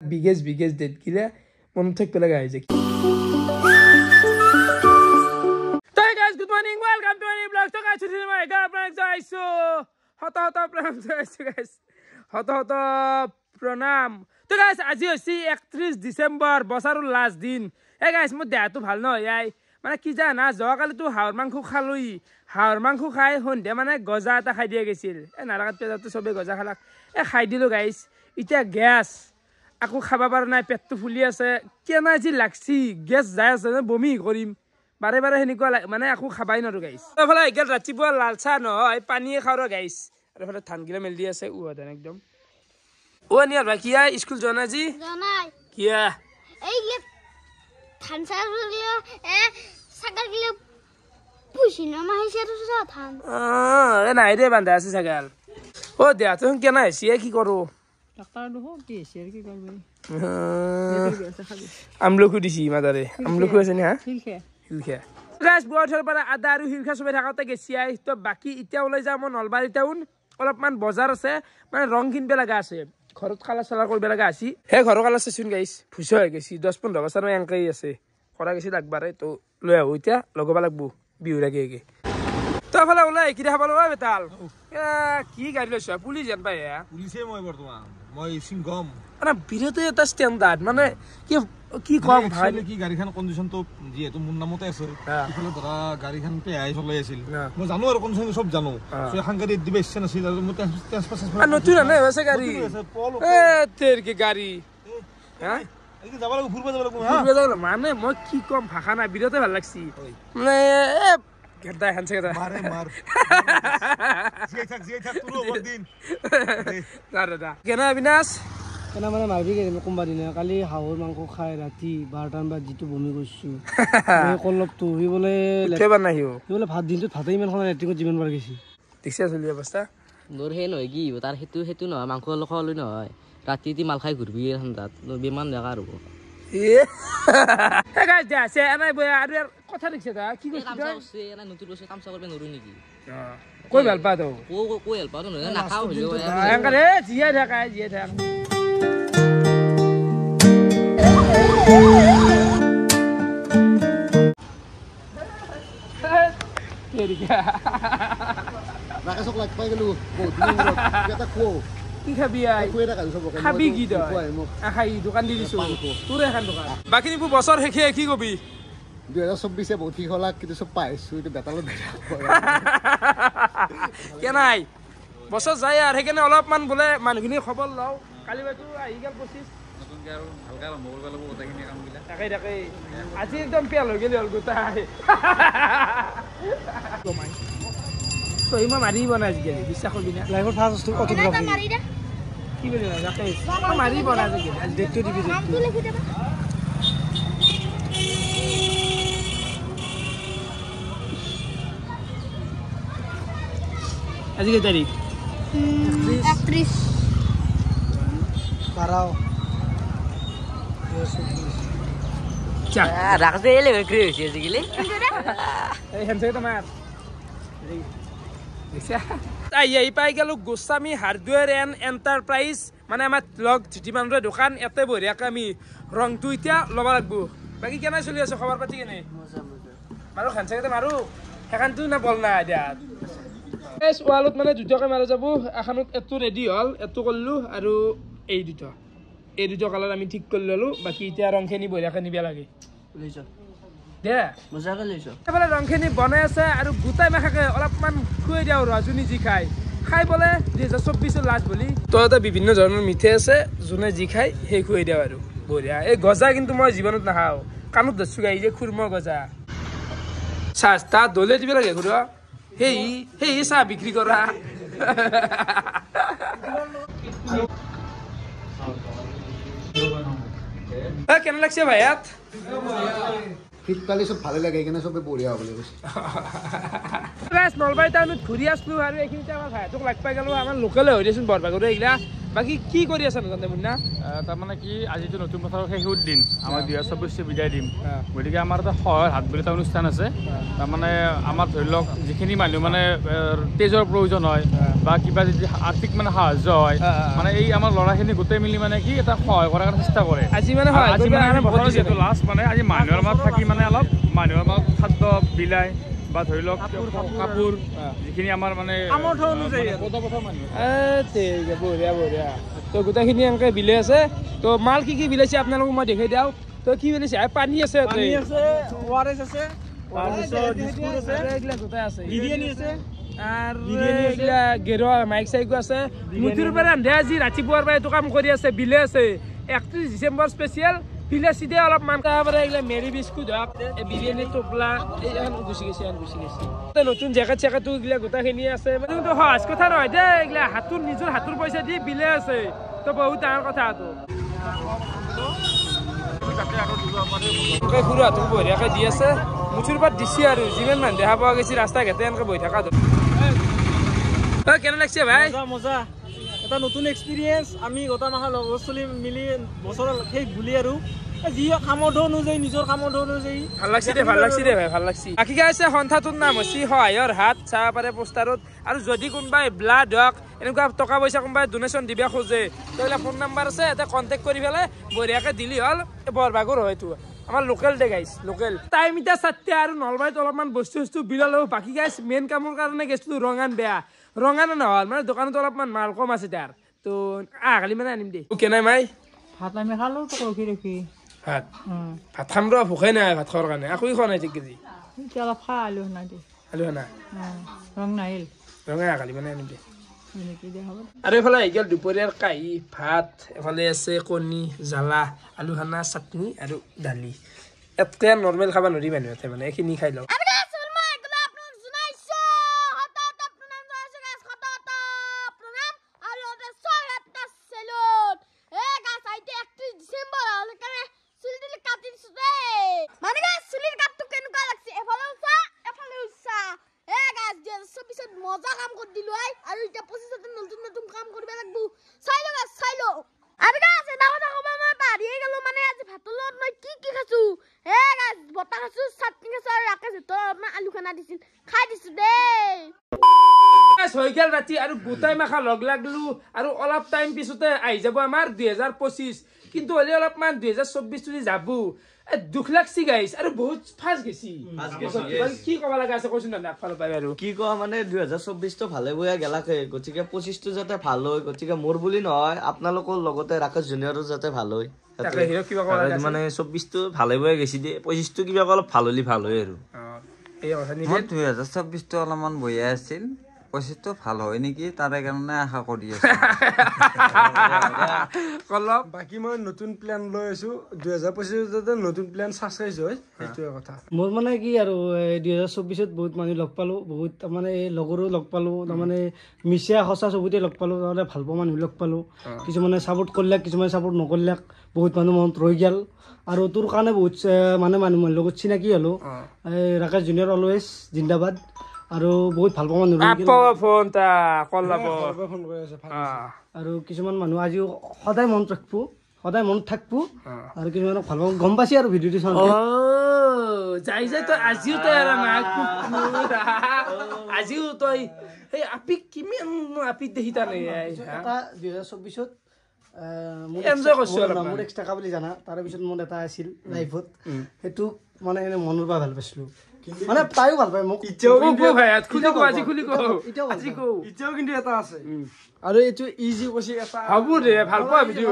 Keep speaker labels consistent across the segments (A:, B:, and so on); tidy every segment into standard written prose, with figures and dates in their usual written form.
A: biggest date gile monu thek pela gaise. So guys, good morning, welcome to any vlog. So guys, today my god prank jaisu hota prank jaisu guys, hota pranam. So guys, আজি হইছি 31 December বছৰৰ last দিন. এই guys মোৰ দেহটো ভাল নহয় মানে কি জানা যোৱাকালি তো হাঁহৰ মাংস খালই হাঁহৰ মাংস খাই হন্দে মানে গজা এটা খাই দিয়া গৈছিল এ নাৰাকাত পেজাটো সবে গজা খালাক এ খাই দিলো গাইস ইটা গ্যাস আকো খাবা পাৰা নাই পেটটো ফুলি আছে কেনা যি লাগছি গ্যাস যায় আছে বমি কৰিম বাৰে বাৰে হেনিকুৱা মানে আকো খাবাই নৰো গাইস এফালে একেল ৰাতিপুৱা লালচা নহয় পানীয়ে খাওৰ গাইস আৰু এফালে ধান গিলা মেল দি আছে উহাদান একদম ও নিয়াৰ ভাই কিয়া স্কুল জনা জি
B: জনাই
A: কিয়া
B: এই লে ধান চাগলিয়া এ সাগলিয়া পুছিনা মাইছে তো ধান
A: এ নাই দে বান্ধা আছে সাগাল ও দেয়া তুমি কেনা হইছি কি করো
C: ডাক্তার দেখো কি শেয়ার কি করবে
A: আমলকু দিছি মাদারে আমলকু আছে না
C: হিলখে
A: গাইস বছৰ পৰা আদা আৰু হিলখা সবে থাকাতে গেছি আই তো বাকি ইটা ওলাই যাম নলবাৰী টাউন অলপমান বজাৰ আছে মানে ৰং কিনবে লাগা আছে ঘৰত কালা চালা কৰিব লাগা আছে হে ঘৰৰ কালা আছে শুন গাইস ফুস হৈ গেছি 10-15 বছৰ এংকাই আছে কৰা গেছি লাগবাৰে তো লৈ আহো ইটা লগবা লাগবো বিহু লাগে গে তো ফালে ওলাই কি দেখা পালো বেতাল কি গাড়ী লৈছ পুলিচ যেন পাই
D: পুলিচে মই বৰ্তমান মই সিংগম
A: মানে বিৰতে এটা ষ্টেণ্ডাৰ্ড মানে কি কম ভাই
D: কি গাড়ীখন কন্ডিশন তো যেহেতু মোৰ নামতে আছে ইফালে ধৰা গাড়ীখন পেয়াই চলাই আছিল মই জানো আৰু কন্ডিশন সব জানো সো সাংগাৰিক দিবে ইচ্ছা নাছিল আৰু মই
A: নতুন নাই আছে গাড়ী এ তেৰ কি গাড়ী হা
D: এই যাব লাগব ফুৰবা যাব লাগব
A: মানে মই কি কম ভাষা নাই বিৰতে ভাল লাগছি মানে গেডা হানছে গেডা
D: মাৰে মাৰ জিয়াই থাক তুলো বদিন
A: দাদা কেনা বিনাশ
C: কেনা মানে মাৰবি কে কোনবা দিনা কালি হাঁহৰ মাংস খাই ৰাতি 12টান বা যিটো বমি কৰিছো মই কলপটো হি বলে
A: কেবা নাহিও
C: হি বলে ভাত দিনটো ভাতেই ইমান খানা ৰাতিকো যিমান বাৰ গেছি
A: দেখছে চলি অৱস্থা
E: মোৰ হে নহয় কি তাৰ হেতু নহয় মাংস লখলৈ নহয় ৰাতি তি মাল খাই ঘুৰবি ঠাণ্ডাত বিমান জাগা ৰব
A: হে গাইস দে আছে এনাই বয়া আৰু কথা লিখছে দা কি কৈছ
E: কামচা আছে এনা নতুন বছৰ কামচা কৰিব নৰু নেকি
A: কই ভাল পা তো
E: কই হেল্প পাও নহয় নাখাও হলো
A: এংকা ৰে জিয়া থাক কেৰিকা
D: ৰাকেশক লাগ পাই গলো বহুত দিন এটা খো
A: কি খাবি আই খাবি কি তই আখাই দোকান দি দিছো তোৰ এখন দোকান বাকি নিবোৰ বছৰ শেষে কি কবি
D: 2024 বহুত ঠিক হলাক কিন্তু সব পাইছো এটা বেতালত
A: কেনাই বছৰ যায় আৰু সেইকাৰণে অলপমান বোলে মানুহখিনি খবৰ লও কালি বাইতো আহি গেল 25 নতুনকে আৰু ভালকা মোবাইল বেলব কথাখিনি কাম গিলা তাকে আজি একদম পেল হৈ গেল হল গোটাই সই মই মাৰি বনাই গেলি বিশ্বাস কৰিবি না
C: লাইভৰ ফাৰ্ষ্ট অটোগ্ৰাফ
B: মাৰি দে
A: কি বুলি না যাতে মাৰি বনাই গেলি আজি ডেটটো দিবি
B: নামটো লিখি দেবা
A: আজি কি তাৰিখ
B: 31
C: 12
A: চা
E: ৰাখছে এলে ক্ৰি হৈছে আজিকালি
A: এই হেনছে তোমাৰ এই পাই গেল গোস্বামী হাৰ্ডৱেৰ এণ্ড এণ্টাৰপ্ৰাইজ মানে আমাৰ লগ চিটিমানৰ দোকান এতে বঢ়িয়াকে আমি ৰংটো এতিয়া ল'ব লাগব বাকী কেনে চলি আছে খবৰ পাতি কেনে মাৰো খানচাকে মাৰো সেইখানটো না বল না দিয়া ৱালত মানে দুটাকে মাৰা যাব এখনত এটো ৰেডি হ'ল এটো কৰিলো আৰু এই দুটা কালাৰ আমি ঠিক কৰি ললো বাকী এতিয়া ৰংখিনি বঢ়িয়াকে নিব লাগে
C: লৈছ
A: দে
C: মজাকে লৈছ
A: এফালে ৰংখিনি বনাই আছে আৰু গোটাই মাখাকে অলপমান খুৱাই দিওঁ আৰু যোনে যি খাই বোলে 2024 লাষ্ট বুলি তো বিভিন্ন ধৰণৰ মিঠাই আছে যোনে যি খাই সেই খুৱাই দিওঁ আৰু বঢ়িয়া এই গজা কিন্তু মই জীৱনত নাখাওঁ কাণত ধৰছো গাই যে খুৰমা গজা চাহ তাত দলে দিব লাগে খুৰা সেই চাহ বিক্ৰী কৰা কেনে লাগছে ভাইয়াত
D: শীতকালি সব ভালো লাগে এখানে সবে বঢ়িয়া বলে
A: নলবাৰী টাউনত ঘূৰি আছিলো আৰু এইখিনিতে আমাৰ ভাইটোক লাগ পাই গলো আমাৰ লোকেলে হৈ দিয়েচোন বৰবাগৰে এইগিলা বাকী কি কৰি আছা নজানে মুন্না
F: তাৰমানে কি আজিতো নতুন বছৰৰ শেষৰ দিন আমাৰ 2024 বিদায় দিম গতিকে আমাৰ এটা সহায়ৰ হাত বুলি এটা অনুষ্ঠান আছে তাৰমানে আমাৰ ধৰি লওক যিখিনি মানুহ মানে তেজৰ প্ৰয়োজন হয় বা কিবা যদি আৰ্থিক মানে সাহায্য হয় মানে এই আমাৰ ল'ৰাখিনি গোটেই মিলি মানে কি এটা সহায় কৰাৰ চেষ্টা কৰে
A: আজি মানে
F: যিহেতু লাষ্ট মানে আজি মানুহৰ মাজত থাকি মানে অলপ মানুহৰ মাজত খাদ্য বিলাই বা ধৰি লওক কাপোৰ যিখিনি আমাৰ মানে
A: বঢ়িয়া বঢ়িয়া তো গোটেইখিনি এনেকৈ বিলে আছে তো মাল কি বিলাইছে আপোনালোকক মই দেখাই দিওঁ তো কি বিলাইছে পানী আছে গেৰুৱা মাইক চাইকো আছে মুঠিৰ পৰা ৰান্ধে আজি ৰাতিপুৱাৰ পৰা এইটো কাম কৰি আছে বিলে আছে 31 ডিচেম্বৰ স্পেচিয়েল বিলে চিধে অলপমান তাৰপৰা এইগিলা মেৰি বিস্কুট হওক বিৰিয়ানী টোপলা এইখন গুচি গৈছে নতুন জেকেট চেকেটো এইগিলা গোটেইখিনি আছে মানে কিন্তু সহজ কথা নহয় দেই এইগিলা হাতৰ নিজৰ হাতৰ পইচা দি বিলে আছে তো বহুত ডাঙৰ কথা সৰু হাতক বঢ়িয়াকৈ দি আছে মুঠিৰ পৰা দিছে আৰু যিমান মানুহ দেখা পোৱা গৈছে ৰাস্তা ঘাটে এনেকৈ বহি থকা কেনে লাগছে ভাই
C: মজা এটা নতুন এক্সপিৰিয়েঞ্চ আমি গোটেই মাহৰ লগৰ চলি মিলি বছৰৰ শেষ বুলি আৰু যি সামৰ্থ অনুযায়ী নিজৰ সামৰ্থ অনুযায়ী
A: ভাল লাগছে দে ভাই ভাল লাগছে বাকী আছে সন্থাটোৰ নাম হৈছে সহায়ৰ হাত চাব পাৰে পোষ্টাৰত আৰু যদি কোনোবাই ব্লাড হওক এনেকুৱা টকা পইচা কোনোবাই ডোনেশ্যন দিব খোজে তেতিয়াহ'লে ফোন নাম্বাৰ আছে এটা কণ্টেক্ট কৰি পেলাই বঢ়িয়াকৈ দিলি হ'ল বৰভাগৰ হয়তো আমাৰ লোকেল দে গাইছ লোকেল টাইম এতিয়া 4টা আৰু নলবাৰীত অলপমান বস্তু বিলালো বাকী গাইছ মেইন কামৰ কাৰণে গেছটো ৰঙান বেয়া ৰঙানো নহ'ল মানে দোকানত অলপমান মাল কম আছে তাৰ তো কালি মানে আনিম দেই কেনে মাই
C: ভাত আমি খালোঁ ৰখি
A: ভাত খাম ৰ ভোকে নাই ভাত খোৱাৰ কাৰণে আকৌ খোৱা নাই 1 কেজি
C: অলপ খা আলু না দে
A: আলু না
C: ৰং নাহিল
A: ৰঙা কালি মানে আনিম দে আৰু এইফালে আহি গ'ল দুপৰীয়াৰ কাঁহী ভাত এফালে আছে কণী জ্বালা আলু খানা চাটনি আৰু দালি এতিয়া নৰ্মেল খাব নোৱাৰি মানুহে মানে এইখিনি খাই লওঁ
B: মজা কাম কৰি দিলো আৰু এতিয়া 25 নতুন কাম কৰিব লাগিব চাই লো আৰু গাছ এটা কথা কব মই পাহৰিয়ে গলো মানে আজি ভাতৰ লগত মই কি খাইছো গাছ বটা খাইছো চাটনি খাইছো আৰু ৰাকেশ মই আলু খানা দিছিল খাই দিছো দেই
A: হৈ গেল ৰাতি আৰু গোটাই মাখা লগ লাগলো আৰু অলপ টাইম পিছতে আহি যাব আমাৰ 2025 কিন্তু হলে অলপমান 2024 তুলি যাব দুখ লাগছি গাইছ আৰু বহুত ফাষ্ট গেছি কি কব লাগা আছে কৈছো না ফাল পাই আৰু
E: কি কোৱা মানে 2024 তো ভালে বয়া গেলাকে গতিকে 25 তো যাতে ভাল হয় গতিকে মোৰ বুলি নহয় আপোনালোকৰ লগতে ৰাকেশ জুনিয়ৰো যাতে ভাল হয়
A: তাকে হিৰো কিবা কব লাগা
E: মানে 24 তো ভালে বয়া গেছি দে 25 তো কিবা অলপ ভাল হলি ভাল হয় আৰু
A: এই কথা নি
G: 2024 তো অলপমান বয়া আছিল 25 তো ভাল হয় নেকি তাৰে কাৰণে আশা কৰি আছো
A: কলম
C: বাকি মই নতুন প্ল্যান লৈ আছো 2025 যাতে নতুন প্ল্যান সাকসেস হয় এইটোৱে কথা মোৰ মানে কি আৰু 2024 ত বহুত মানুহ লগ পালো বহুত মানে লগৰো লগ পালো মানে মিছিয়া খসা সবতে লগ পালো মানে ভাল পোৱা মানুহ লগ পালো কিছুমানে সাপোৰ্ট কৰিলে কিছুমানে সাপোৰ্ট নকৰিলে বহুত মানুহ মনত ৰৈ গেল আৰু তোৰ কাৰণে বহুত মানে মানুহ লগত চিনাকি হলো ৰাকেশ জুনিয়ৰ অলৱেজ জিন্দাবাদ আৰু বহুত ভাল পাওঁ মানুহ
A: ফোন তা কল লাব
C: ফোন কৰি আছে আৰু কিছুমান মানুহ আজিও সদায় মনত ৰাখবো সদায় মনত থাকবো আৰু কিছুমানক ভাল পাওঁ গম পাইছি আৰু ভিডিঅ'টো চাওঁ
A: যাই তো আজিও তই আৰু না আজিও তই এই আপিক কিমান আপিক দেখিতা নাই
C: এটা 2024 ত
A: এনজয় কৰছো
C: মোৰ এক্সট্ৰা কা বুলি জানা তাৰ পিছত মোৰ এটা আছিল লাইফত হেতু মানে মনৰ পৰা ভাল পাইছিলো মানে তাইও ভাল পায় মোক
A: ইচ্ছাও কিন্তু ভাই খুলি কো আজি খুলি কো আজি কো
C: ইচ্ছাও কিন্তু এটা আছে আৰু এটো ইজি কৈছি এটা
A: হাবু ৰে ভাল পায় ভিডিঅ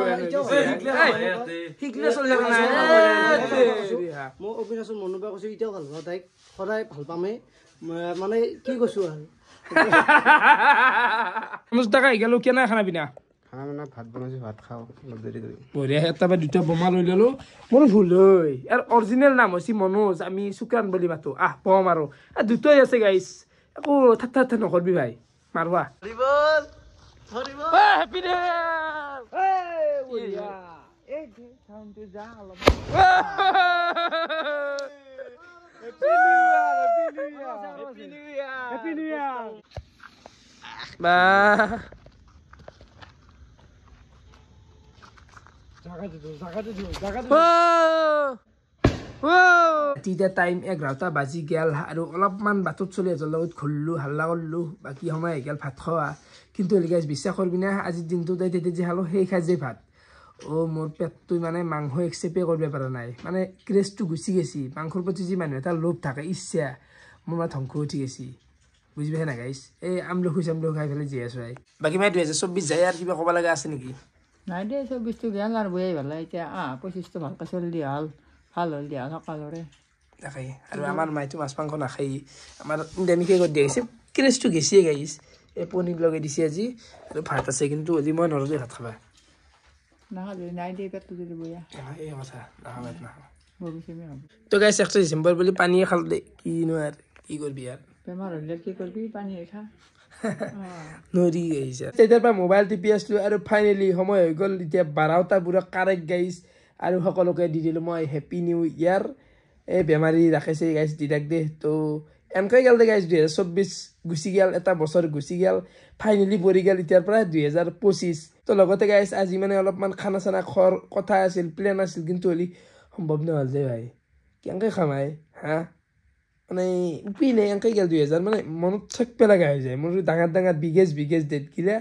A: শিকলে চলি থাকে না
C: মই অবিনাশৰ মনৰ পৰা কৈছো ইটাও ভাল পাওঁ তাইক সদায় ভাল পামে মানে কি কৈছো আৰু
A: মুস্তাকা গেল কেনা খানা পিনা
C: খানা ভাত বনাইছো ভাত খাও অলপ দেৰি কৰি
A: বঢ়িয়া এটা বা দুটা বোমা লৈ ললো মোৰ ভুল হয় আৰু অৰিজিনেল নাম হৈছে মনোজ আমি শুক্ৰান বুলি মাতো পম আৰু দুটাই আছে গাইছ একো ঠাট্টা নকৰবি ভাই মাৰবা হৰিবল হৰিবল হেপী নিউ ইয়াৰ বঢ়িয়া এই সাউন্ডটো যা অলপ হেপী নিউ ইয়াৰ বা তেতিয়া টাইম 11টা বাজি গেল আৰু অলপমান বাটত চলি এজনৰ লগত ঘূৰিলোঁ হাল্লা কৰিলোঁ বাকী সময় আহি গেল ভাত খোৱা কিন্তু গাইজ বিশ্বাস কৰিবি না আজিৰ দিনটোত তেতিয়া যে খালোঁ সেই খাজেই ভাত মোৰ পেটটো মানে মাংস একচেপে কৰিব পৰা নাই মানে ক্ৰেজটো গুচি গৈছি মাংসৰ প্ৰতি যি মানুহ এটা লোভ থাকে ইচ্ছা মোৰ মানে ধ্বংস উঠি গৈছি বুজি পাইছে না গাইজ এই আমলখু খাই পেলাই জীয়াই আছোঁ বাকী মানে 2024 যায় আৰু কিবা ক'ব লগা আছে নেকি
H: নাই দে 24টো গেল আৰু বয়াই ভাল এতিয়া 25টো ভালকৈ চলি দিয়া হ'ল ভাল হ'ল দিয়া সকলোৰে
A: তাকে আৰু আমাৰ মাইটো মাছ মাংস নাখায় আমাৰ দামিকে কৰি দিয়া গৈছে ক্ৰেজটো গেছিয়ে গাইছ এই পনীৰ লগাই দিছে আজি আৰু ভাত আছে কিন্তু আজি মই নৰদে ভাত খাবা
H: নাই দে পেটটো যদি বয়া
A: এই কথা নাখাওঁ
H: ভৱিষ্যতে হ'ব
A: তো গাইছ 1 ডিচেম্বৰ বুলি পানীয়ে খাল দে কিনো আৰু কি কৰিবি আৰু
H: বেমাৰ হ'লে কি কৰিবি পানী খা
A: নৰি গাইছে তেতিয়াৰ পৰা মোবাইল টিপি আছিলোঁ আৰু ফাইনেলি সময় হৈ গ'ল এতিয়া 12টা বুঢ়া কাৰেক্ট গাইছ আৰু সকলোকে দি দিলোঁ মই হেপী নিউ ইয়াৰ এই বেমাৰী ৰাখিছে গাইছ দিদাক দে তো এনেকৈ গেল দে গাইছ 2024 গুচি গেল এটা বছৰ গুচি গেল ফাইনেলি পৰি গেল এতিয়াৰ পৰা 2025 তো লগতে গাইছ আজি মানে অলপমান খানা চানা খোৱাৰ কথা আছিল প্লেন আছিল কিন্তু হ'লে সম্ভৱ নহ'ল যে ভাই কেনেকৈ খামাই হা মানে উপায় নাই এনেকৈ গেল 2000 মানে মনত থাকিব লগা হৈ যায় মোৰ ডাঙৰ বিগেজ ডেট গিলা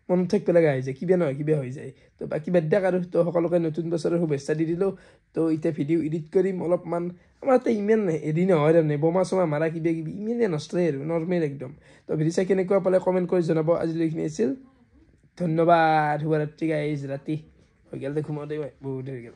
A: মনত থাকিব লগা হৈ যায় কিবা নহয় কিবা হৈ যায় তো বাকী বাদ দিয়ক আৰু তো সকলোকে নতুন বছৰৰ শুভেচ্ছা দি দিলোঁ তো এতিয়া ভিডিঅ' এডিট কৰিম অলপমান আমাৰ তাতে ইমান হেৰি নহয় তাৰমানে বোমা চমা মাৰা কিবা কিবি ইমানে নষ্টই আৰু নৰ্মেল একদম তো ভিডিঅ' চাই কেনেকুৱা পালে কমেণ্ট কৰি জনাব আজিলৈ এইখিনি আছিল ধন্যবাদ শুভৰাত্ৰি গাইজ ৰাতি হৈ গ'ল দে ঘুমাওঁতে বহুত হৈ গ'ল